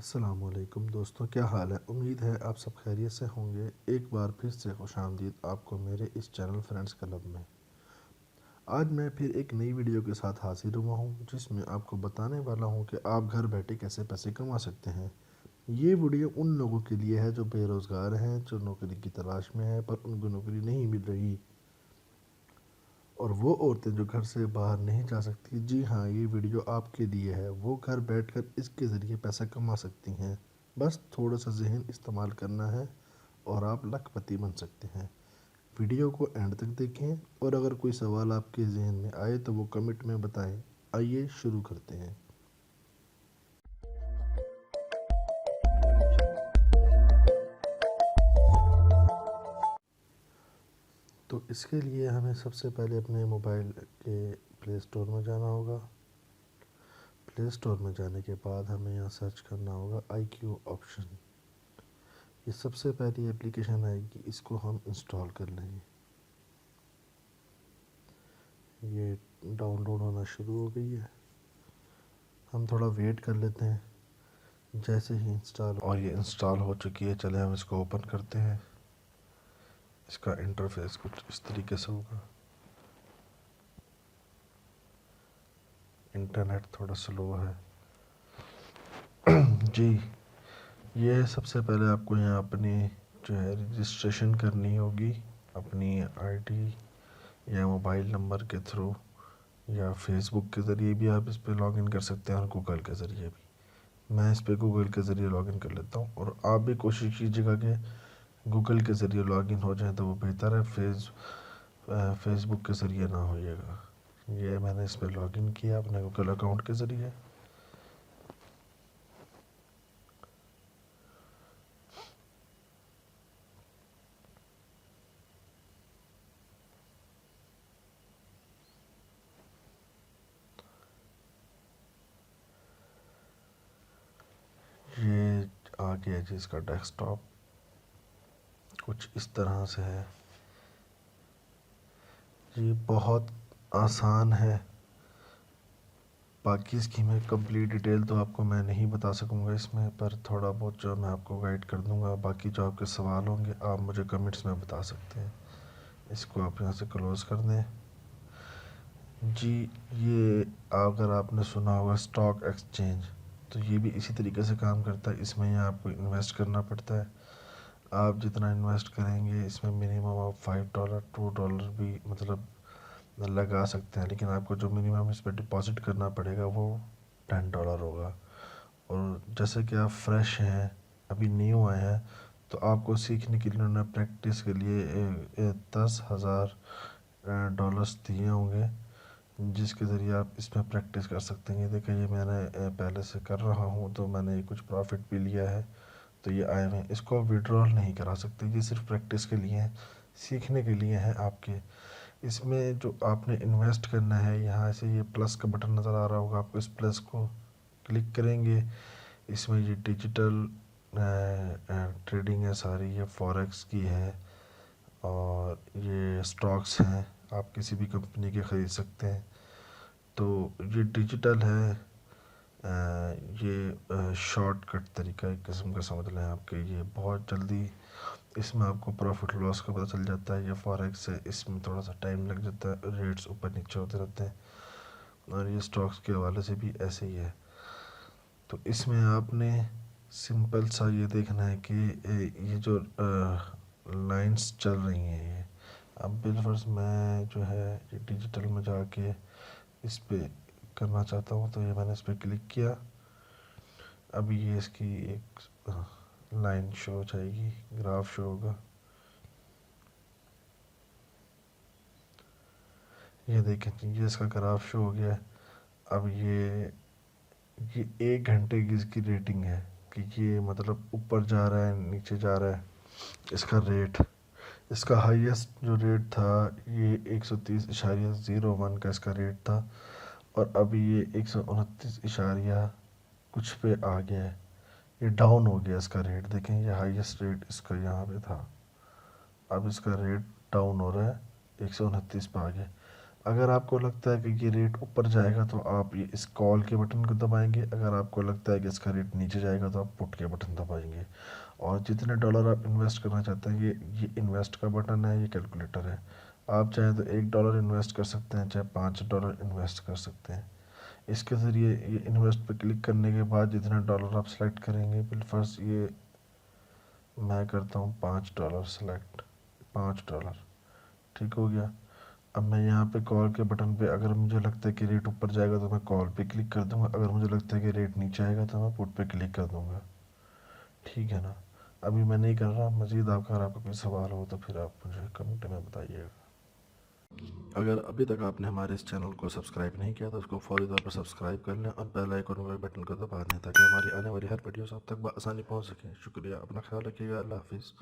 السلام علیکم دوستوں، کیا حال ہے؟ امید ہے آپ سب خیریت سے ہوں گے۔ ایک بار پھر سے خوش آمدید آپ کو میرے اس چینل فرینڈز کلب میں۔ آج میں پھر ایک نئی ویڈیو کے ساتھ حاضر ہوا ہوں، جس میں آپ کو بتانے والا ہوں کہ آپ گھر بیٹھے کیسے پیسے کما سکتے ہیں۔ یہ ویڈیو ان لوگوں کے لیے ہے جو بے روزگار ہیں، جو نوکری کی تلاش میں ہیں پر ان کو نوکری نہیں مل رہی، اور وہ عورتیں جو گھر سے باہر نہیں جا سکتی۔ جی ہاں، یہ ویڈیو آپ کے لیے ہے۔ وہ گھر بیٹھ کر اس کے ذریعے پیسہ کما سکتی ہیں، بس تھوڑا سا ذہن استعمال کرنا ہے اور آپ لاکھ پتی بن سکتے ہیں۔ ویڈیو کو اینڈ تک دیکھیں، اور اگر کوئی سوال آپ کے ذہن میں آئے تو وہ کمنٹ میں بتائیں۔ آئیے شروع کرتے ہیں۔ تو اس کے لیے ہمیں سب سے پہلے اپنے موبائل کے پلے اسٹور میں جانا ہوگا۔ پلے اسٹور میں جانے کے بعد ہمیں یہاں سرچ کرنا ہوگا آئی کیو آپشن۔ یہ سب سے پہلی اپلیکیشن آئے گی، اس کو ہم انسٹال کر لیں گے۔ یہ ڈاؤن لوڈ ہونا شروع ہو گئی ہے، ہم تھوڑا ویٹ کر لیتے ہیں۔ جیسے ہی اور یہ انسٹال ہو چکی ہے، چلے ہم اس کو اوپن کرتے ہیں۔ اس کا انٹرفیس کچھ اس طریقے سے ہوگا۔ انٹرنیٹ تھوڑا سلو ہے۔ جی، یہ سب سے پہلے آپ کو یہاں اپنی جو ہے رجسٹریشن کرنی ہوگی، اپنی آئی ڈی یا موبائل نمبر کے تھرو، یا فیس بک کے ذریعے بھی آپ اس پہ لاگ ان کر سکتے ہیں، اور گوگل کے ذریعے بھی۔ میں اس پہ گوگل کے ذریعے لاگ ان کر لیتا ہوں، اور آپ بھی کوشش کیجیے گا کہ گوگل کے ذریعے لاگ ان ہو جائیں تو وہ بہتر ہے، فیس بک کے ذریعے نہ ہوئے گا۔ یہ میں نے اس پہ لاگ ان کیا اپنے گوگل اکاؤنٹ کے ذریعے۔ یہ آ گیا جی اس کا ڈیسک ٹاپ، کچھ اس طرح سے ہے۔ یہ بہت آسان ہے، باقی اس کی میں کمپلیٹ ڈیٹیل تو آپ کو میں نہیں بتا سکوں گا اس میں، پر تھوڑا بہت جو میں آپ کو گائیڈ کر دوں گا۔ باقی جو آپ کے سوال ہوں گے آپ مجھے کمنٹس میں بتا سکتے ہیں۔ اس کو آپ یہاں سے کلوز کر دیں۔ جی، یہ اگر آپ نے سنا ہوگا اسٹاک ایکسچینج، تو یہ بھی اسی طریقے سے کام کرتا ہے۔ اس میں آپ کو انویسٹ کرنا پڑتا ہے۔ آپ جتنا انویسٹ کریں گے اس میں منیمم آپ $5 $2 بھی لگا سکتے ہیں، لیکن آپ کو جو منیمم اس پہ ڈپازٹ کرنا پڑے گا وہ $10 ہوگا۔ اور جیسے کہ آپ فریش ہیں، ابھی نیو آئے ہیں، تو آپ کو سیکھنے کے لیے انہوں نے پریکٹس کے لیے $10,000 دیے ہوں گے، جس کے ذریعے آپ اس میں پریکٹس کر سکتے ہیں۔ دیکھیں، یہ میں نے پہلے سے کر رہا ہوں تو میں نے کچھ پروفٹ بھی لیا ہے، تو یہ آئے ہوئے ہیں۔ اس کو وڈرال نہیں کرا سکتے، یہ صرف پریکٹس کے لیے ہیں، سیکھنے کے لیے ہیں آپ کے۔ اس میں جو آپ نے انویسٹ کرنا ہے، یہاں سے یہ پلس کا بٹن نظر آ رہا ہوگا آپ کو، اس پلس کو کلک کریں گے۔ اس میں یہ ڈیجیٹل ٹریڈنگ ہے ساری، یہ فوریکس کی ہے، اور یہ اسٹاکس ہیں، آپ کسی بھی کمپنی کے خرید سکتے ہیں۔ تو یہ ڈیجیٹل ہے، یہ شارٹ کٹ طریقہ ایک قسم کا سمجھ لیں آپ کے۔ یہ بہت جلدی اس میں آپ کو پروفٹ لاس کا پتہ چل جاتا ہے۔ یہ فوریکس ہے، اس میں تھوڑا سا ٹائم لگ جاتا ہے، ریٹس اوپر نیچے ہوتے رہتے ہیں، اور یہ اسٹاکس کے حوالے سے بھی ایسے ہی ہے۔ تو اس میں آپ نے سمپل سا یہ دیکھنا ہے کہ یہ جو لائنس چل رہی ہیں، یہ اب بالفرض میں جو ہے یہ ڈیجیٹل میں جا کے اس پہ کرنا چاہتا ہوں، تو یہ میں نے اس پہ کلک کیا۔ ابھی یہ اس کی ایک لائن شو ہو جائے گی، گراف شو ہوگا۔ یہ دیکھیں، یہ اس کا گراف شو ہو گیا ہے۔ اب یہ 1 گھنٹے کی اس کی ریٹنگ ہے کہ یہ اوپر جا رہا ہے نیچے جا رہا ہے۔ اس کا ریٹ، اس کا ہائیسٹ جو ریٹ تھا یہ 130.01 کا اس کا ریٹ تھا، اور ابھی یہ 129 کچھ پہ آ گیا ہے۔ یہ ڈاؤن ہو گیا اس کا ریٹ، دیکھیں یہ ہائیسٹ ریٹ اس کا یہاں پہ تھا، اب اس کا ریٹ ڈاؤن ہو رہا ہے، 129 پہ آ گیا۔ اگر آپ کو لگتا ہے کہ یہ ریٹ اوپر جائے گا تو آپ یہ اس کال کے بٹن کو دبائیں گے، اگر آپ کو لگتا ہے کہ اس کا ریٹ نیچے جائے گا تو آپ پٹ کے بٹن دبائیں گے، اور جتنے ڈالر آپ انویسٹ کرنا چاہتے ہیں یہ انویسٹ کا بٹن ہے، یہ کیلکولیٹر ہے، آپ چاہیں تو $1 انویسٹ کر سکتے ہیں، چاہے $5 انویسٹ کر سکتے ہیں۔ اس کے ذریعے یہ انویسٹ پہ کلک کرنے کے بعد جتنے ڈالر آپ سلیکٹ کریں گے، بالفرض یہ میں کرتا ہوں $5 سلیکٹ، $5 ٹھیک ہو گیا۔ اب میں یہاں پہ کال کے بٹن پہ اگر مجھے لگتا ہے کہ ریٹ اوپر جائے گا تو میں کال پہ کلک کر دوں گا، اگر مجھے لگتا ہے کہ ریٹ نیچے آئے گا تو میں پٹ پہ کلک کر دوں گا، ٹھیک ہے نا۔ ابھی میں نہیں کر رہا مزید، اگر آپ کا کوئی سوال ہو تو پھر آپ مجھے کمنٹ میں بتائیے گا۔ اگر ابھی تک آپ نے ہمارے اس چینل کو سبسکرائب نہیں کیا تو اس کو فوری طور پر سبسکرائب کر لیں اور بیل آئیکن کے بٹن کو دبا دیں تاکہ ہماری آنے والی ہر ویڈیوز آپ تک بآسانی پہنچ سکیں۔ شکریہ، اپنا خیال رکھیے گا، اللہ حافظ۔